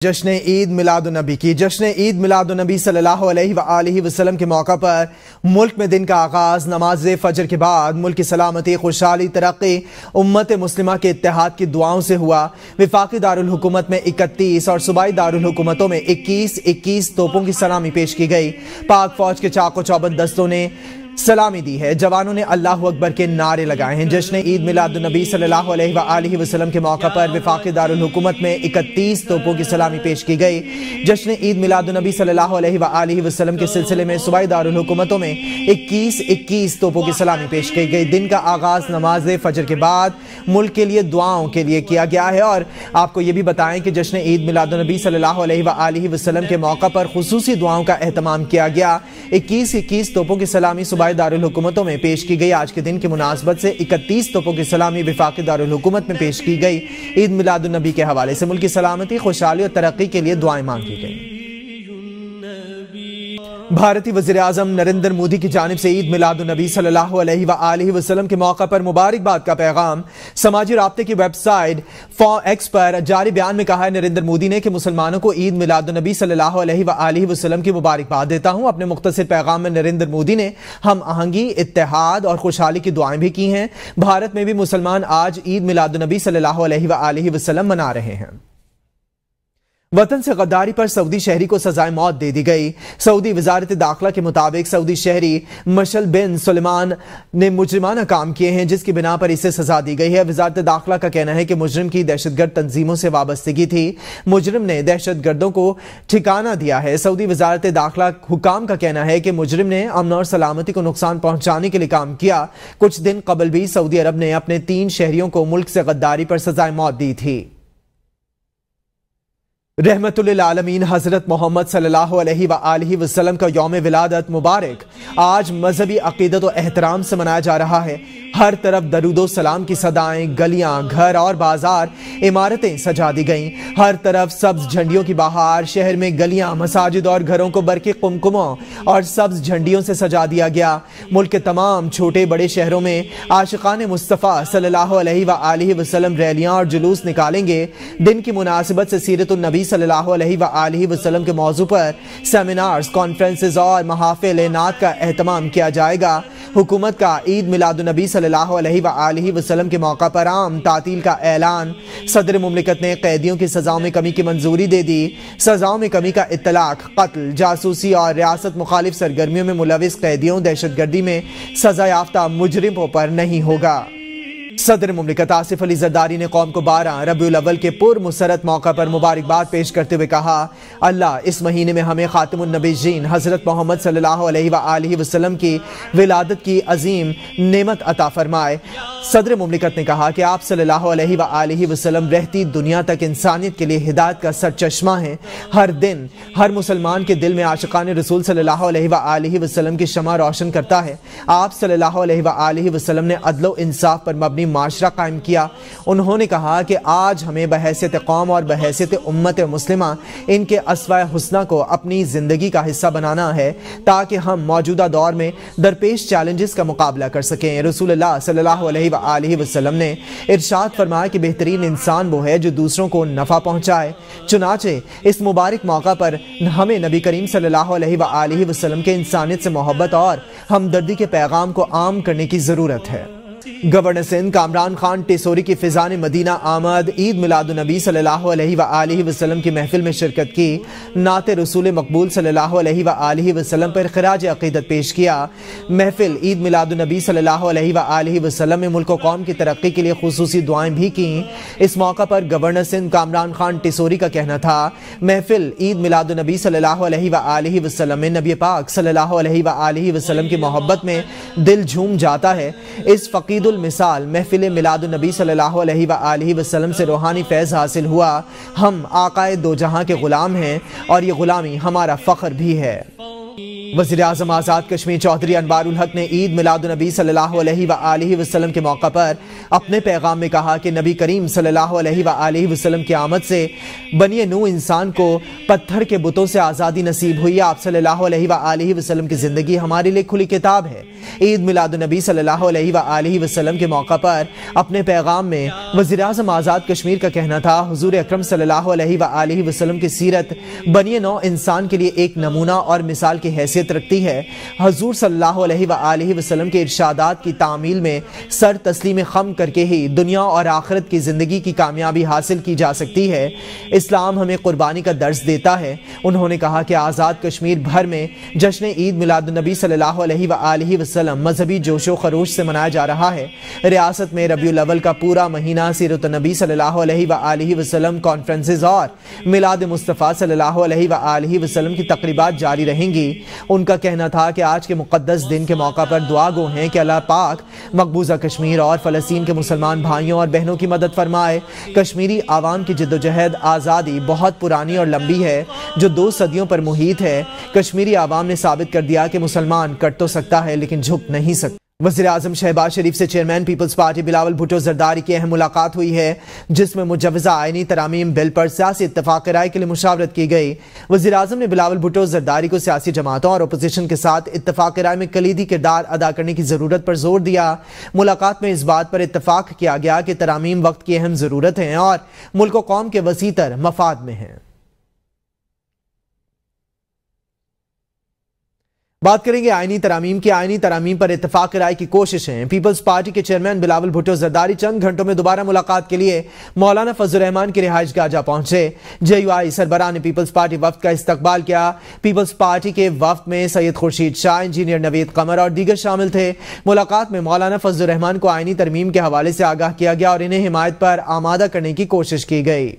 جشن عید میلاد النبی کی جشن عید میلاد النبی صلی اللہ علیہ وآلہ وسلم کے موقع پر ملک میں دن کا آغاز نماز فجر کے بعد ملک کی سلامتی، خوشحالی، ترقی، امت مسلمہ کے اتحاد کی دعاؤں سے ہوا۔ وفاقی دارالحکومت میں 31 اور صوبائی دارالحکومتوں میں 21 توپوں کی سلامی پیش کی گئی۔ پاک فوج کے چاق و چوبند دستوں نے سلامی دی ہے، جوانوں نے اللہ اکبر کے نعرے لگائے ہیں۔ جشن عید میلاد النبی صلی اللہ علیہ وآلہ وسلم کے موقع پر وفاقی دارالحکومت میں 31 توپوں کی سلامی پیش کی گئی۔ جشن عید میلاد النبی صلی اللہ علیہ وآلہ وسلم کے سلسلے میں صوبائی دارالحکومتوں میں 21 توپوں کی سلامی پیش کی گئی۔ دن کا آغاز نماز فجر کے بعد ملک کے لیے دعاؤں کے لیے کیا گیا ہے، اور آپ کو یہ بھی بتائیں کہ جشن عید میلاد النبی صلی اللہ علیہ وآلہ وسلم کے موقع پر خصوصی دعاؤں کا اہتمام کیا گیا۔ 21 توپوں کی سلامی صوبائی دارالحکومتوں میں پیش کی گئی۔ آج کے دن کی مناسبت سے 31 توپوں کی سلامی وفاقی دارالحکومت میں پیش کی گئی۔ عید میلاد النبی کے حوالے سے ملک کی سلامتی، خوشحالی اور ترقی کے لیے دعائیں مانگی گئیں۔ بھارتی وزیر اعظم نریندر مودی کی جانب سے عید میلاد النبی صلی اللہ علیہ وآلہ وسلم کے موقع پر مبارکباد کا پیغام۔ سماجی رابطے کی ویب سائٹ ایکس پر جاری بیان میں کہا ہے نریندر مودی نے کہ مسلمانوں کو عید میلاد النبی صلی اللہ علیہ وآلہ وسلم کی مبارکباد دیتا ہوں۔ اپنے مختصر پیغام میں نریندر مودی نے ہم آہنگی، اتحاد اور خوشحالی کی دعائیں بھی کی ہیں۔ بھارت میں بھی مسلمان آج عید میلاد النبی صلی اللہ علیہ وآلہ وسلم منا رہے ہیں۔ وطن سے غداری پر سعودی شہری کو سزائے موت دے دی گئی۔ سعودی وزارت داخلہ کے مطابق سعودی شہری مشل بن سلیمان نے مجرمانہ کام کیے ہیں، جس کی بنا پر اسے سزا دی گئی ہے۔ وزارت داخلہ کا کہنا ہے کہ مجرم کی دہشت گرد تنظیموں سے وابستگی تھی۔ مجرم نے دہشت گردوں کو ٹھکانہ دیا ہے۔ سعودی وزارت داخلہ حکام کا کہنا ہے کہ مجرم نے امن اور سلامتی کو نقصان پہنچانے کے لیے کام کیا۔ کچھ دن قبل بھی سعودی عرب نے اپنے 3 شہریوں کو ملک سے غداری پر سزائے موت دی تھی۔ رحمت للعالمین حضرت محمد صلی اللہ علیہ وآلہ وسلم کا یوم ولادت مبارک آج مذہبی عقیدت و احترام سے منایا جا رہا ہے۔ ہر طرف درود و سلام کی صدائیں، گلیاں، گھر اور بازار، عمارتیں سجا دی گئیں۔ ہر طرف سبز جھنڈیوں کی بہار، شہر میں گلیاں، مساجد اور گھروں کو برقی قمقموں اور سبز جھنڈیوں سے سجا دیا گیا۔ ملک کے تمام چھوٹے بڑے شہروں میں عاشقان مصطفیٰ صلی اللہ علیہ وآلہ وسلم ریلیاں اور جلوس نکالیں گے۔ دن کی مناسبت سے سیرت النبی صلی اللہ علیہ وآلہ وسلم کے موضوع پر سیمینارز، کانفرنسز اور محافل نعت کا اہتمام کیا جائے گا۔ حکومت کا عید میلاد النبی صلی اللہ علیہ وآلہ وسلم کے موقع پر عام تعطیل کا اعلان۔ صدر مملکت نے قیدیوں کی سزاؤں میں کمی کی منظوری دے دی۔ سزاؤں میں کمی کا اطلاق قتل، جاسوسی اور ریاست مخالف سرگرمیوں میں ملوث قیدیوں، دہشت گردی میں سزا یافتہ مجرموں پر نہیں ہوگا۔ صدر مملکت آصف علی زرداری نے قوم کو 12 ربیع الاول کے پرمسرت موقع پر مبارکباد پیش کرتے ہوئے کہا، اللہ اس مہینے میں ہمیں خاتم النبیین حضرت محمد صلی اللہ علیہ وآلہ وسلم کی ولادت کی عظیم نعمت عطا فرمائے۔ صدر مملکت نے کہا کہ آپ صلی اللہ علیہ وآلہ وسلم رہتی دنیا تک انسانیت کے لیے ہدایت کا سرچشمہ ہیں۔ ہر دن ہر مسلمان کے دل میں عاشقان رسول صلی اللہ علیہ وآلہ وسلم کی شمع روشن کرتا ہے۔ آپ صلی اللہ علیہ وآلہ وسلم نے عدل و انصاف پر مبنی معاشرہ قائم کیا۔ انہوں نے کہا کہ آج ہمیں بحیثیت قوم اور بحیثیت امت مسلمہ ان کے اسوہ حسنہ کو اپنی زندگی کا حصہ بنانا ہے، تاکہ ہم موجودہ دور میں درپیش چیلنجز کا مقابلہ کر سکیں۔ رسول اللہ صلی اللہ علیہ وآلہ وسلم نے ارشاد فرمایا کہ بہترین انسان وہ ہے جو دوسروں کو نفع پہنچائے۔ چنانچہ اس مبارک موقع پر ہمیں نبی کریم صلی اللہ علیہ وآلہ وسلم کے انسانیت سے محبت اور ہمدردی کے پیغام کو عام کرنے کی ضرورت ہے۔ گورنر سندھ کامران خان ٹیسوری کی فضان مدینہ آمد عید میلاد النبی صلی اللہ علیہ وآلہ وسلم کی محفل میں شرکت کی۔ نعت رسول مقبول صلی اللہ علیہ وآلہ وسلم پر خراج عقیدت پیش کیا۔ محفل عید میلاد النبی صلی اللہ علیہ وآلہ وسلم میں ملک و قوم کی ترقی کے لیے خصوصی دعائیں بھی کیں۔ اس موقع پر گورنر سندھ کامران خان ٹیسوری کا کہنا تھا، محفل عید میلاد النبی صلی اللہ علیہ وآلہ وسلم میں نبی پاک صلی اللہ علیہ وآلہ وسلم کی محبت میں دل جھوم جاتا ہے۔ اس فقید المثال محفل میلاد النبی صلی اللہ علیہ وآلہ وسلم سے روحانی فیض حاصل ہوا۔ ہم آقائے دو جہاں کے غلام ہیں اور یہ غلامی ہمارا فخر بھی ہے۔ वज़ीर आज़म आज़ाद कश्मीर चौधरी अनवार उल हक ने ईद मिलाद नबी सल्लल्लाहु अलैहि वसल्लम के मौका पर अपने पैगाम में कहा कि नबी करीम सल्लल्लाहु अलैहि वसल्लम की आमद से बनी नूह इंसान को पत्थर के बुतों से आज़ादी नसीब हुई। आप सल्लल्लाहु अलैहि वसल्लम की ज़िंदगी हमारे लिए खुली किताब है। ईद मिलाद नबी सल्लल्लाहु अलैहि वसल्लम के मौका पर अपने पैगाम में वज़ीर आज़म आज़ाद कश्मीर का कहना था, हुज़ूर अकरम सल्लल्लाहु अलैहि वसल्लम की सीरत बनी नौ इंसान के लिए एक नमूना और मिसाल की हैसियत रखती है। हुज़ूर सल्लल्लाहु अलैहि वसल्लम के इरशादात की तामील में सर तस्लीम खम करके ही दुनिया और आखिरत की ज़िंदगी की कामयाबी हासिल की जा सकती है। इस्लाम हमें कुर्बानी का दर्स देता है। उन्होंने कहा कि आज़ाद कश्मीर भर में जश्न ईद मिलाद नबी सल्लल्लाहु अलैहि वसल्लम मजहबी जोशो खरोश से मनाया जा रहा है। रियासत में रबीउल अव्वल का पूरा महीना सीरत नबी सल्लल्लाहु अलैहि वसल्लम कॉन्फ्रेंसेस और मिलाद मुस्तफ़ा सल्लल्लाहु अलैहि वसल्लम की तकरीबात जारी रहेंगी। उनका कहना था कि आज के मुक़द्दस दिन के मौका पर दुआ गो हैं कि अल्लाह पाक मकबूजा कश्मीर और फ़लस्तीन के मुसलमान भाइयों और बहनों की मदद फरमाए। कश्मीरी आवाम की जिद्दोजहद आज़ादी बहुत पुरानी और लंबी है, जो 2 सदियों पर मुहीत है। कश्मीरी आवाम ने साबित कर दिया कि मुसलमान कट तो सकता है लेकिन झुक नहीं सकता। वज़ीर आज़म शहबाज शरीफ से chairman people's party Bilawal Bhutto Zardari की अहम मुलाकात हुई है, जिसमें मुजव्वज़ा आईनी तरामीम बिल पर सियासी इत्तफ़ाक़ राय के लिए मुशावरत की गई। वज़ीर आज़म ने बिलावल भुट्टो ज़रदारी को सियासी जमातों और अपोजिशन के साथ इत्तफ़ाक़ राय में कलीदी किरदार अदा करने की ज़रूरत पर जोर दिया। मुलाकात में इस बात पर इत्तफ़ाक़ किया गया कि तरामीम वक्त की अहम ज़रूरत है और मुल्क व कौम के वसीतर मफाद में है। बात करेंगे आईनी तरामीम की। आईनी तरामीम पर इत्तफाक राय की कोशिशें। पीपल्स पार्टी के चेयरमैन बिलावल भुट्टो ज़रदारी चंद घंटों में दोबारा मुलाकात के लिए मौलाना फजलुर रहमान की रिहाइशगाह जा पहुंचे। JUI सरबराह ने पीपल्स पार्टी वफ्द का इस्तकबाल किया। पीपल्स पार्टी के वफ्द में सैयद खुर्शीद शाह, इंजीनियर नवीद कमर और दीगर शामिल थे। मुलाकात में मौलाना फजलुर रहमान को आईनी तरमीम के हवाले से आगाह किया गया और इन्हें हिमायत पर आमादा करने की कोशिश की गई।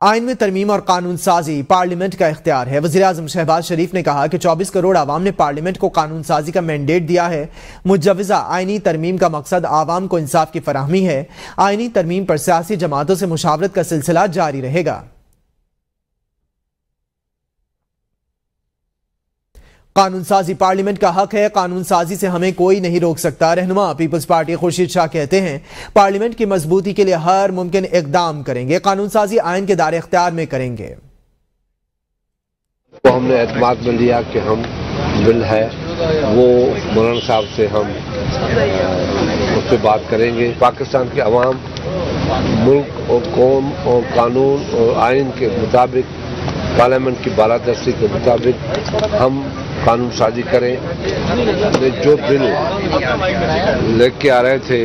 आइन में तरमीम और कानून साजी पार्लियामेंट का इख्तियार है। वज़ीर आज़म शहबाज शरीफ ने कहा कि 24 करोड़ आवाम ने पार्लियामेंट को कानून साजी का मैंडेट दिया है। मुजव्वज़ा आइनी तरमीम का मकसद आवाम को इंसाफ की फराहमी है। आइनी तरमीम पर सियासी जमातों से मुशावरत का सिलसिला जारी रहेगा। कानून साजी पार्लियामेंट का हक है, कानून साजी से हमें कोई नहीं रोक सकता। रहनुमा पीपल्स पार्टी खुर्शीद शाह कहते हैं, पार्लियामेंट की मजबूती के लिए हर मुमकिन इकदाम करेंगे। कानून साजी आइन के दायरे इख्तियार में करेंगे। तो हमने एतमाद में लिया कि हम बिल है वो मौलाना साहब से हम उस पर बात करेंगे। पाकिस्तान के अवाम मुल्क और कौम और कानून और आइन के मुताबिक, पार्लियामेंट की बालादस्ती के मुताबिक हम कानून साजी करें। जो बिल लेके आ रहे थे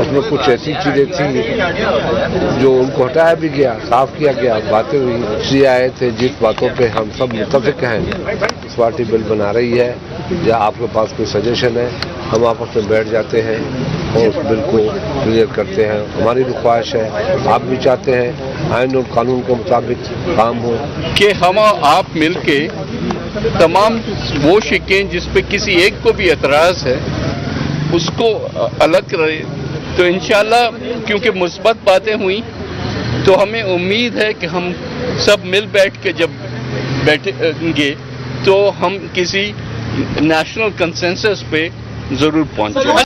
उसमें कुछ ऐसी चीज़ें थी जो उनको हटाया भी गया, साफ किया गया, बातें हुई, इसलिए आए थे जिस बातों पे हम सब मुत्तफिक हैं। इस पार्टी बिल बना रही है या आपके पास कोई सजेशन है, हम आपस में बैठ जाते हैं और उस बिल को क्लियर करते हैं। हमारी भी ख्वाहिश है, आप भी चाहते हैं आइन और कानून के मुताबिक काम हो कि हम आप मिलके तमाम वो शिकें जिस पे किसी एक को भी एतराज़ है उसको अलग करे। तो इंशाल्लाह क्योंकि मुस्बत बातें हुई तो हमें उम्मीद है कि हम सब मिल बैठ के जब बैठेंगे तो हम किसी नेशनल कंसेंसस पे ज़रूर पहुंचे।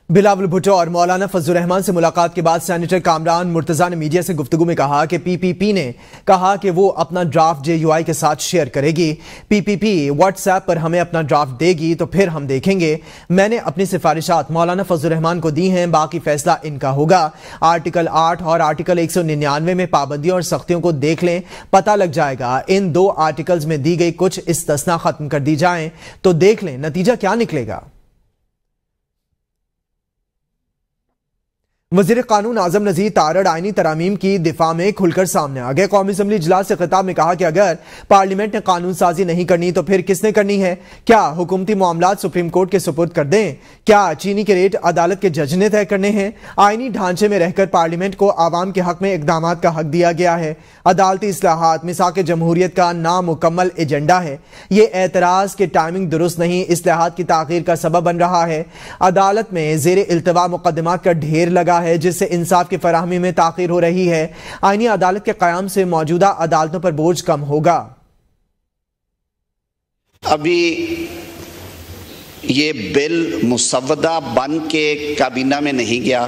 बिलावल भुट्टो और मौलाना फजलुर रहमान से मुलाकात के बाद सेनेटर कामरान मुर्तजा ने मीडिया से गुफ्तगू में कहा कि PPP ने कहा कि वो अपना ड्राफ्ट JUI के साथ शेयर करेगी। PPP व्हाट्सएप पर हमें अपना ड्राफ्ट देगी तो फिर हम देखेंगे। मैंने अपनी सिफारिशात मौलाना फजलुर रहमान को दी हैं, बाकी फैसला इनका होगा। आर्टिकल 8 और आर्टिकल 199 में पाबंदियों और सख्तियों को देख लें, पता लग जाएगा। इन 2 आर्टिकल्स में दी गई कुछ इस्तिस्ना खत्म कर दी जाएं तो देख लें नतीजा क्या निकलेगा। वज़ीर कानून आज़म नज़ीर तारड़ आइनी तरामीम की दिफा में खुलकर सामने आ गए। कौमी असम्बली इजलास से खिताब में कहा कि अगर पार्लियामेंट ने कानून साजी नहीं करनी तो फिर किसने करनी है? क्या हुकूमती मामलात सुप्रीम कोर्ट के सुपुर्द कर दें? क्या चीनी के रेट अदालत के जज ने तय करने हैं? आइनी ढांचे में रहकर पार्लियामेंट को आवाम के हक में इकदामात का हक दिया गया है। अदालती इस्लाहात मिसाक जमहूरियत का नामुकम्मल एजेंडा है। ये एतराज़ के टाइमिंग दुरुस्त नहीं, इस्लाहात की ताख़ीर का सबब बन रहा है। अदालत में ज़ेर इल्तवा मुकदमात का ढेर लगा رہا ہے جس سے انصاف کی فراہمی میں تاخیر ہو رہی ہے۔ آئینی عدالت کے قیام سے موجودہ عدالتوں پر بوجھ کم ہوگا۔ ابھی یہ بل مسودہ بن کے کابینہ میں نہیں گیا،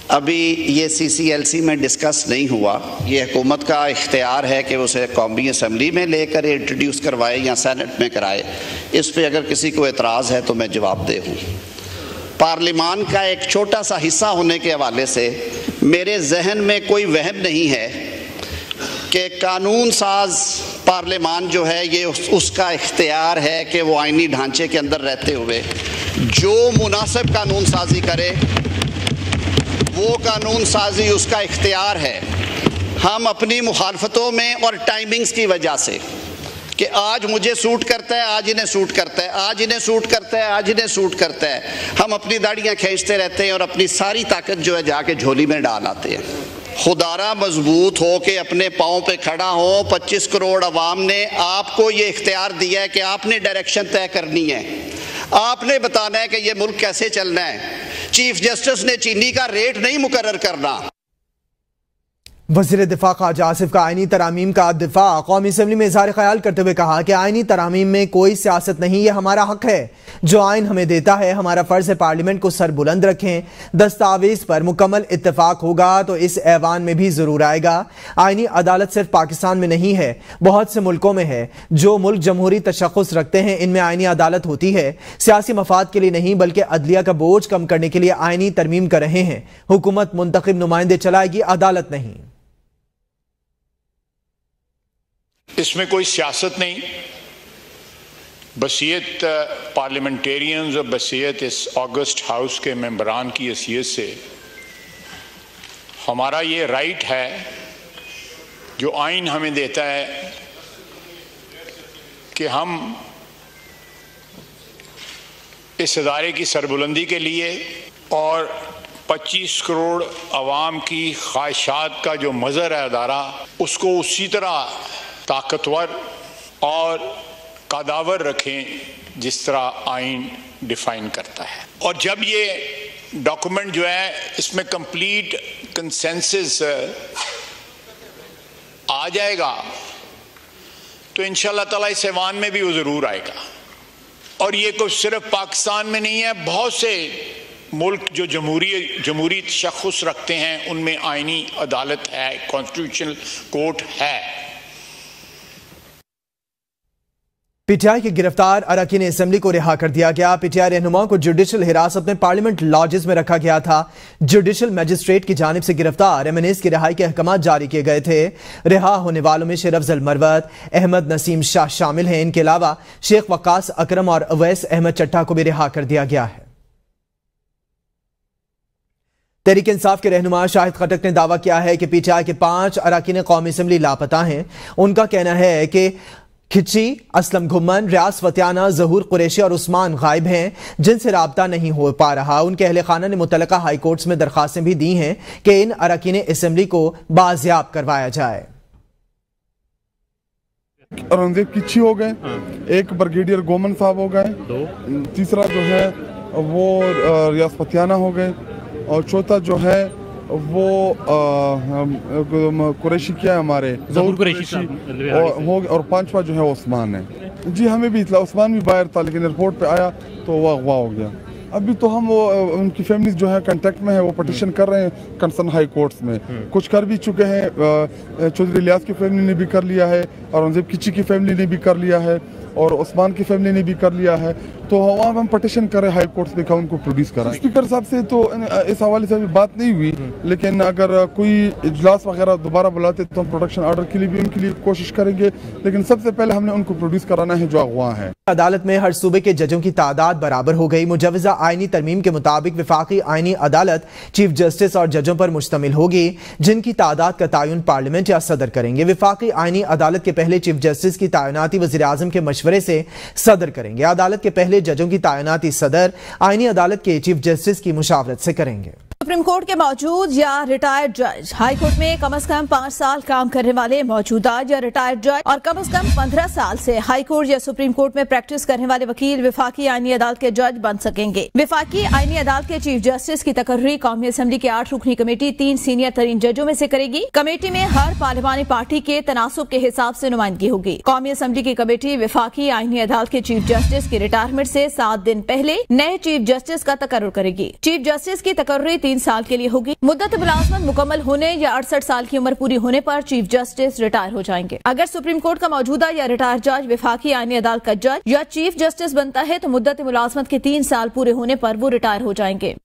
ابھی یہ CCLC میں ڈسکس نہیں ہوا۔ یہ حکومت کا اختیار ہے کہ اسے قومی اسمبلی میں لے کر انٹروڈیوس کروائے یا سینٹ میں کرائے۔ اس پہ اگر کسی کو اعتراض ہے تو میں جواب دہ ہوں۔ پارلیمان کا ایک چھوٹا سا حصہ ہونے کے حوالے سے میرے ذہن میں کوئی وہم نہیں ہے کہ قانون ساز پارلیمان جو ہے یہ اس کا اختیار ہے کہ وہ آئینی ڈھانچے کے اندر رہتے ہوئے جو مناسب قانون سازی کرے، وہ قانون سازی اس کا اختیار ہے۔ ہم اپنی مخالفتوں میں اور ٹائمنگز کی وجہ سے کہ آج مجھے سوٹ کرتا ہے، آج انہیں سوٹ کرتا ہے، آج انہیں سوٹ کرتا ہے، آج انہیں سوٹ کرتا ہے، ہم اپنی داڑیاں کھینچتے رہتے ہیں اور اپنی ساری طاقت جو ہے جا کے جھولی میں ڈال آتے ہیں۔ خدارہ مضبوط ہو کے اپنے پاؤں پہ کھڑا ہو۔ 25 کروڑ عوام نے آپ کو یہ اختیار دیا ہے کہ آپ نے ڈائریکشن طے کرنی ہے، آپ نے بتانا ہے کہ یہ ملک کیسے چلنا ہے۔ چیف جسٹس نے چینی کا ریٹ نہیں مقرر کرنا۔ وزیر دفاع خواجہ آصف کا آئینی ترامیم کا دفاع۔ قومی اسمبلی میں اظہار خیال کرتے ہوئے کہا کہ آئینی ترامیم میں کوئی سیاست نہیں، یہ ہمارا حق ہے جو آئین ہمیں دیتا ہے، ہمارا فرض ہے پارلیمنٹ کو سر بلند رکھیں۔ دستاویز پر مکمل اتفاق ہوگا تو اس ایوان میں بھی ضرور آئے گا۔ آئینی عدالت صرف پاکستان میں نہیں ہے، بہت سے ملکوں میں ہے۔ جو ملک جمہوری تشخص رکھتے ہیں ان میں آئینی عدالت ہوتی ہے، سیاسی مفاد کے لیے نہیں بلکہ عدلیہ کا بوجھ کم کرنے کے لیے آئینی ترمیم کر رہے ہیں۔ حکومت منتخب نمائندے چلائے گی، عدالت نہیں۔ اس میں کوئی سیاست نہیں، بصیرت پارلیمنٹیرینز اور بصیرت اس آگسٹ ہاؤس کے ممبران کی حیثیت سے ہمارا یہ رائٹ ہے جو آئین ہمیں دیتا ہے کہ ہم اس ادارے کی سربلندی کے لیے اور 25 کروڑ عوام کی خواہشات کا جو مظہر ہے ادارہ، اس کو اسی طرح طاقتور اور قداور رکھیں جس طرح آئین ڈیفائن کرتا ہے۔ اور جب یہ ڈاکومنٹ جو ہے اس میں کمپلیٹ کنسنسس آ جائے گا تو انشاءاللہ تعالیٰ اس ایوان میں بھی وہ ضرور آئے گا۔ اور یہ کوئی صرف پاکستان میں نہیں ہے، بہت سے ملک جو جمہوری تشخص رکھتے ہیں ان میں آئینی عدالت ہے، کانسٹیٹیوشنل کورٹ ہے۔ پی ٹی آئی کے گرفتار اراکین اسمبلی کو رہا کر دیا گیا۔ پی ٹی آئی رہنما کو جوڈیشل حراست میں پارلیمنٹ لاجز میں رکھا گیا تھا۔ جوڈیشل میجسٹریٹ کی جانب سے گرفتار MNAs کی رہائی کے احکامات جاری کیے گئے تھے۔ رہا ہونے والوں میں شیر افضل مروت، احمد نسیم شاہ شامل ہیں۔ ان کے علاوہ شیخ وقاص اکرم اور اویس احمد چٹھا کو بھی رہا کر دیا گیا ہے۔ تحریک انصاف کے رہنما شاہد خٹک نے دعویٰ کیا ہے کہ پی ٹی آئی کے 5 اراکین قومی اسمبلی لاپتہ ہیں۔ ان کا کہنا ہے کہ کھچی، اسلم گھمن، ریاض فتیانہ، ظہور قریشی اور عثمان غائب ہیں جن سے رابطہ نہیں ہو پا رہا۔ ان کے اہل خانہ نے متعلقہ ہائی کورٹس میں درخواستیں بھی دی ہیں کہ ان اراکین اسمبلی کو بازیاب کروایا جائے۔ اورنگزیب کچھی ہو گئے، ایک بریگیڈیئر گومن صاحب ہو گئے، تیسرا جو ہے وہ ریاض فتیانہ ہو گئے، اور چوتھا جو ہے وہ قریشی کیا ہے ہمارے ظہور قریشی اور پانچواں جو ہے عثمان ہے۔ جی ہمیں بھی اطلاع، عثمان بھی باہر تھا لیکن ایئرپورٹ پہ آیا تو وہ اغوا ہو گیا۔ ابھی تو ہم وہ ان کی فیملیز جو ہے کنٹیکٹ میں ہے، وہ پٹیشن کر رہے ہیں کنسرن ہائی کورٹس میں، کچھ کر بھی چکے ہیں۔ چودھری الیاس کی فیملی نے بھی کر لیا ہے، اورنگزیب کچی کی فیملی نے بھی کر لیا ہے، اور عثمان کی فیملی نے بھی کر لیا ہے۔ تو ہم پٹیشن کر رہے ہائی کورٹس میں کہ ان کو پروڈیوس کرائیں۔ اسپیکر صاحب سے تو اس حوالے سے ابھی بات نہیں ہوئی، لیکن اگر کوئی اجلاس وغیرہ دوبارہ بلاتے تو ہم پروڈکشن آرڈر کے لیے بھی ان کے لیے کوشش کریں گے، لیکن سب سے پہلے ہم نے ان کو پروڈیوس کرانا ہے جو اغوا ہیں۔ عدالت میں ہر صوبے کے ججوں کی تعداد برابر ہو گئی۔ مجوزہ آئینی ترمیم کے مطابق وفاقی آئینی عدالت چیف جسٹس اور ججوں پر مشتمل ہوگی جن کی تعداد کا تعین پارلیمنٹ یا صدر کریں گے۔ وفاقی آئینی عدالت کے پہلے چیف جسٹس کی تعیناتی وزیر اعظم کے مشورے سے صدر کریں گے۔ عدالت کے پہلے ججوں کی تعیناتی صدر آئینی عدالت کے چیف جسٹس کی مشاورت سے کریں گے۔ सुप्रीम कोर्ट के मौजूद या रिटायर्ड जज, हाई कोर्ट में कम से कम 5 साल काम करने वाले मौजूदा या रिटायर्ड जज और कम से कम 15 साल से हाई कोर्ट या सुप्रीम कोर्ट में प्रैक्टिस करने वाले वकील विफाकी आईनी अदालत के जज बन सकेंगे। विफाकी आईनी अदालत के चीफ जस्टिस की तकर्री कौमी असम्बली की 8 रुकनी कमेटी 3 सीनियर तरीन जजों में से करेगी। कमेटी में हर पार्लिमानी पार्टी के तनासुब के हिसाब से नुमाइंदगी होगी। कौमी असम्बली की कमेटी विफाकी आईनी अदालत के चीफ जस्टिस की रिटायरमेंट से 7 दिन पहले नए चीफ जस्टिस का तकर्रुर करेगी। चीफ जस्टिस की तकर्री 3 साल के लिए होगी। मुद्दत मुलाजमत मुकम्मल होने या 68 साल की उम्र पूरी होने पर चीफ जस्टिस रिटायर हो जाएंगे। अगर सुप्रीम कोर्ट का मौजूदा या रिटायर जज विफाकी आईनी अदालत का जज या चीफ जस्टिस बनता है तो मुद्दत मुलाजमत के 3 साल पूरे होने पर वो रिटायर हो जाएंगे।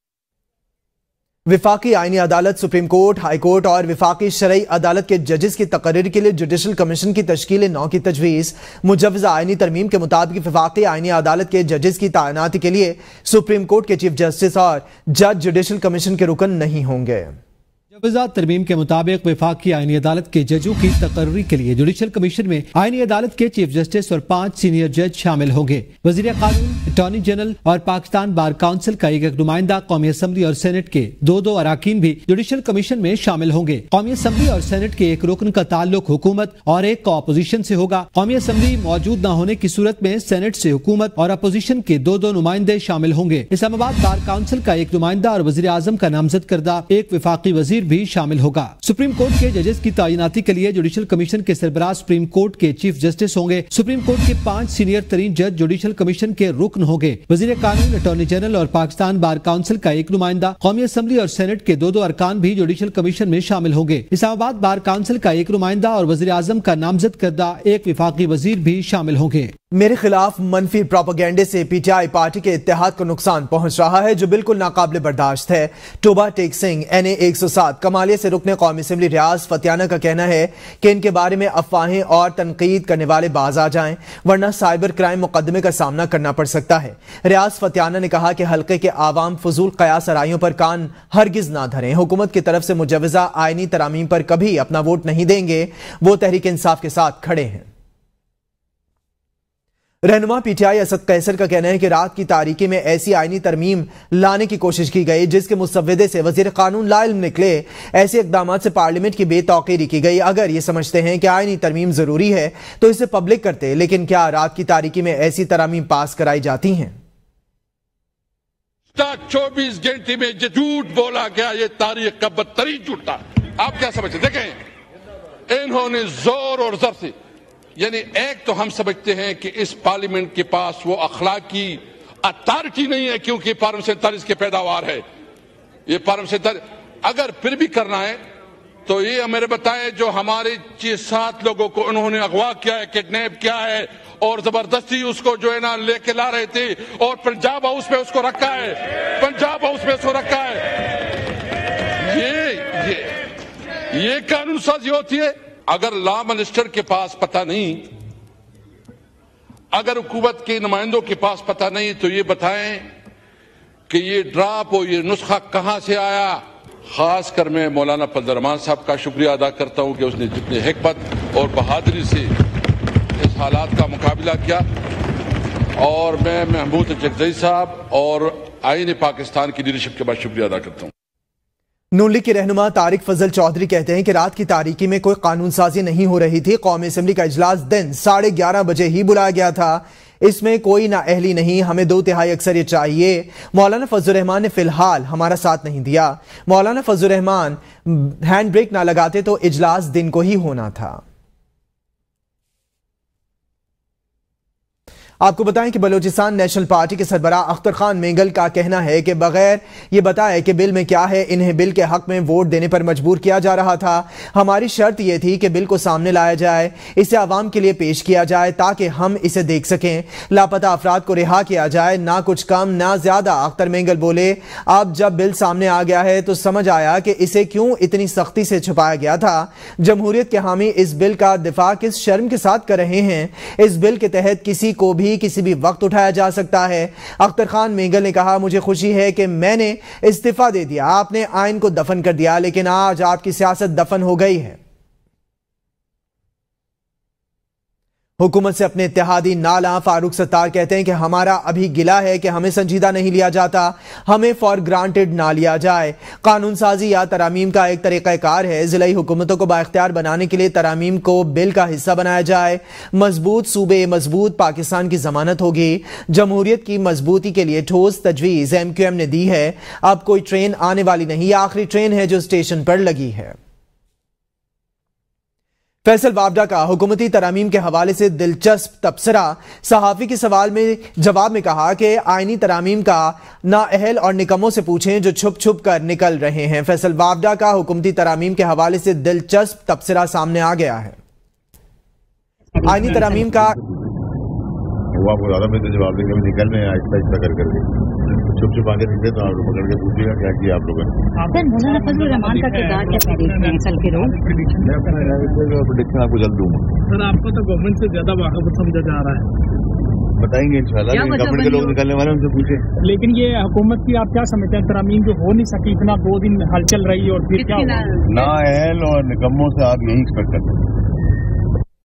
विफाकी आईनी अदालत, सुप्रीम कोर्ट, हाई कोर्ट और विफाकी शरई अदालत के जजेस की तकरीर के लिए जुडिशल कमीशन की तश्कील 9 की तजवीज़। मुजव्वज़ा आईनी तरमीम के मुताबिक विफाकी आईनी अदालत के जजेस की तैनाती के लिए सुप्रीम कोर्ट के चीफ जस्टिस और जज जुडिशल कमीशन के रुकन नहीं होंगे। मुजव्वज़ा तरमीम के मुताबिक विफाकी आईनी अदालत के जजों की तकर्री के लिए जुडिशल कमीशन में आईनी अदालत के चीफ जस्टिस और 5 सीनियर जज शामिल होंगे। वज़ीर कानून, अटॉर्नी जनरल और पाकिस्तान बार काउंसिल का एक नुमाइंदा कौमी असम्बली और सेनेट के 2 अरकान भी जुडिशल कमीशन में शामिल होंगे। कौमी असम्बली और सेनेट के एक रुकन का ताल्लुक हुकूमत और एक का अपोजिशन से होगा। कौमी असम्बली मौजूद न होने की सूरत में सेनेट से हुकूमत और अपोजिशन के 2 नुमाइंदे शामिल होंगे। इस्लामाबाद बार काउंसिल का एक नुमाइंदा और वज़ीर आज़म का नामजद करदा एक विफाकी वजीर भी शामिल होगा। सुप्रीम कोर्ट के जजेस की तैनाती के लिए जुडिशल कमीशन के सरबराह सुप्रीम कोर्ट के चीफ जस्टिस होंगे। सुप्रीम कोर्ट के 5 सीनियर तरीन जज जुडिशल कमीशन के रुकन होंगे। वज़ीर कानून, अटॉर्नी जनरल और पाकिस्तान बार काउंसिल का एक नुमाइंदा, कौमी असम्बली और सेनेट के 2 अरकान भी जुडिशल कमीशन में शामिल होंगे। इस्लामाबाद बार काउंसिल का एक नुमाइंदा और वज़ीर आज़म का नामजद करदा एक विफाकी वजीर भी शामिल होंगे। मेरे खिलाफ मनफी प्रोपेगेंडे से पीटीआई पार्टी के इत्तेहाद को नुकसान पहुंच रहा है जो बिल्कुल नाकाबिले बर्दाश्त है। टोबा टेक सिंह NA 107 कमालिया से रुकने कौमी असम्बली रियाज फतियाना का कहना है कि इनके बारे में अफवाहें और तनकीद करने वाले बाज आ जाएं वरना साइबर क्राइम मुकदमे का सामना करना पड़ सकता है। रियाज फतियाना ने कहा कि हल्के के आवाम फजूल कयास आराइयों पर कान हरगिज ना धरें। हुकूमत की तरफ से मुजव्वज़ा आईनी तरामीम पर कभी अपना वोट नहीं देंगे। वो तहरीक इंसाफ के साथ खड़े हैं। रहनुमा पीटीआई असद कैसर का कहना है कि रात की तारीकी में ऐसी आईनी तरमीम लाने की कोशिश की गई जिसके मुसव्वदे से वजीर कानून ला इल्म निकले। ऐसे इकदाम से पार्लियामेंट की बेतौकीरी की गई। अगर ये समझते हैं कि आईनी तरमीम जरूरी है तो इसे पब्लिक करते, लेकिन क्या रात की तारीकी में ऐसी तरमीम पास कराई जाती हैं? 24 घंटे में जो झूठ बोला गया ये तारीख का बदतरीन झूठ था। आप क्या समझते? देखें, इन्होंने जोर और जर से, यानी एक तो हम समझते हैं कि इस पार्लियामेंट के पास वो अखलाकी अथॉरिटी नहीं है क्योंकि पार्लियामेंट 47 की पैदावार है। ये पार्लियामेंट 47 अगर फिर भी करना है तो ये मेरे बताएं जो हमारे 6-7 लोगों को उन्होंने अगवा किया है, किडनैप किया है और जबरदस्ती उसको जो है ना लेके ला रहे थे और पंजाब हाउस में उसको रखा है, पंजाब हाउस में उसको रखा है। ये कानून साजी होती है। अगर लॉ मिनिस्टर के पास पता नहीं, अगर हुकूमत के नुमाइंदों के पास पता नहीं तो ये बताएं कि ये ड्राफ्ट और ये नुस्खा कहां से आया। खासकर मैं मौलाना फजल रहमान साहब का शुक्रिया अदा करता हूं कि उसने जितनी हिकमत और बहादुरी से इस हालात का मुकाबला किया। और मैं महमूद जगजई साहब और आईन पाकिस्तान की लीडरशिप के बाद शुक्रिया अदा करता हूं। नून लीग के रहनुमा तारिक फजल चौधरी कहते हैं कि रात की तारीकी में कोई कानून साजी नहीं हो रही थी। कौमी असम्बली का इजलास दिन 11:30 बजे ही बुलाया गया था। इसमें कोई नाअहली नहीं, हमें 2/3 अक्सरियत चाहिए। मौलाना फजल रहमान ने फिलहाल हमारा साथ नहीं दिया। मौलाना फजल रहमान हैंड ब्रेक ना लगाते तो इजलास दिन को ही होना था। आपको बताएं कि बलोचिस्तान नेशनल पार्टी के सरबराह अख्तर खान मेंगल का कहना है कि बगैर ये बताए कि बिल में क्या है इन्हें बिल के हक में वोट देने पर मजबूर किया जा रहा था। हमारी शर्त यह थी कि बिल को सामने लाया जाए, इसे आवाम के लिए पेश किया जाए ताकि हम इसे देख सकें। लापता अफराद को रिहा किया जाए, ना कुछ कम ना ज्यादा। अख्तर मेंगल बोले, अब जब बिल सामने आ गया है तो समझ आया कि इसे क्यों इतनी सख्ती से छुपाया गया था। जमहूरियत के हामी इस बिल का दिफा किस शर्म के साथ कर रहे हैं। इस बिल के तहत किसी को भी किसी भी वक्त उठाया जा सकता है। अख्तर खान मेंगल ने कहा, मुझे खुशी है कि मैंने इस्तीफा दे दिया। आपने आइन को दफन कर दिया लेकिन आज आपकी सियासत दफन हो गई है। हुकूमत से अपने इत्तेहादी नाला फारूक सत्तार कहते हैं कि हमारा अभी गिला है कि हमें संजीदा नहीं लिया जाता, हमें फॉर ग्रांटेड ना लिया जाए। कानून साजी या तरामीम का एक तरीक़ाकार है, ज़िलाई हुकूमतों को बाइख्तियार बनाने के लिए तरामीम को बिल का हिस्सा बनाया जाए। मजबूत सूबे मजबूत पाकिस्तान की जमानत होगी। जमहूरियत की मजबूती के लिए ठोस तजवीज़ MQM ने दी है। अब कोई ट्रेन आने वाली नहीं, ये आखिरी ट्रेन है जो स्टेशन पर लगी है। फैसल वावडा का हुकूमती तरामीम के हवाले से दिलचस्प तबसरा। सहाफ़ी के सवाल में जवाब में कहा कि आईनी तरामीम का नाअहल और निकम्मों से पूछें जो छुप छुप कर निकल रहे हैं। फैसल वावडा का हुकूमती तरामीम के हवाले से दिलचस्प तबसरा सामने आ गया है। आईनी तरामीम का आपको ज्यादा में जवाब देंगे, निकल रहे हैं आहिस्ता आहिस्ता करके, छुप छुप आगे निकले तो आप लोग पकड़ के पूछिएगा क्या किया आप लोगों ने। सर मौलाना फजलुर रहमान का किरदार कैसे देखते हैं कल के रोज? प्रेडिक्शन आपको जल्द दूंगा। सर आपको तो गवर्नमेंट से ज्यादा वाकफ समझा जा रहा है, बताएंगे इंशाल्लाह। गवर्नमेंट के लोग निकलने वाले उनसे पूछे। लेकिन ये हुकूमत की आप क्या समझते हैं, तरामीम जो हो नहीं सकी, इतना 2 दिन हलचल रही और फिर क्या नाअहल और निकम्मों से आप यही एक्सपेक्ट करते हैं।